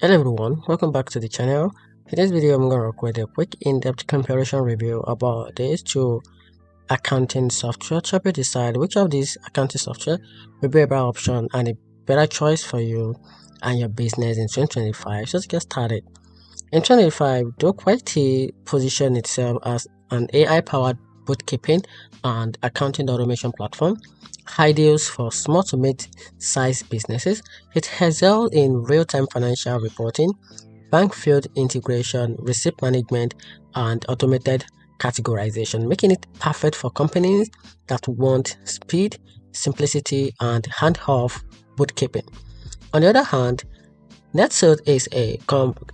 Hello everyone, welcome back to the channel. In this video, I'm going to record a quick in-depth comparison review about these two accounting software to help you decide which of these accounting software will be a better option and a better choice for you and your business in 2025. So let's get started. In 2025, Docyt positioned itself as an AI-powered bookkeeping and accounting automation platform, ideal for small to mid-sized businesses. It excels in real-time financial reporting, bank field integration, receipt management, and automated categorization, making it perfect for companies that want speed, simplicity, and hand-off bookkeeping. On the other hand, NetSuite is a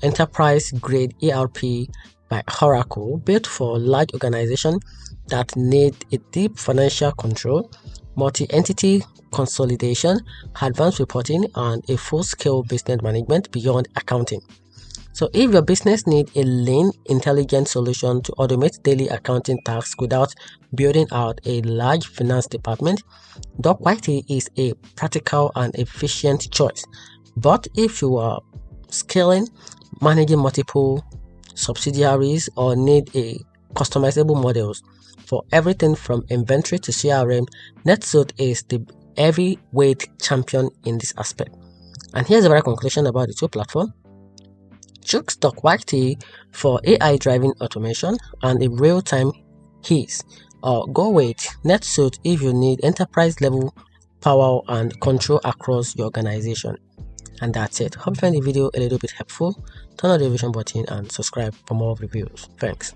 enterprise-grade ERP by Oracle built for large organizations that need a deep financial control, multi-entity consolidation, advanced reporting, and a full-scale business management beyond accounting. So if your business needs a lean, intelligent solution to automate daily accounting tasks without building out a large finance department, Docyt is a practical and efficient choice. But if you are scaling, managing multiple subsidiaries, or need a customizable models for everything from inventory to CRM, NetSuite is the heavyweight champion in this aspect. And here's a better conclusion about the two platforms. Choose Docyt for AI-driven automation and a real-time ease, or go with NetSuite if you need enterprise-level power and control across your organization. And that's it. Hope you find the video a little bit helpful. Turn on the notification button and subscribe for more reviews. Thanks.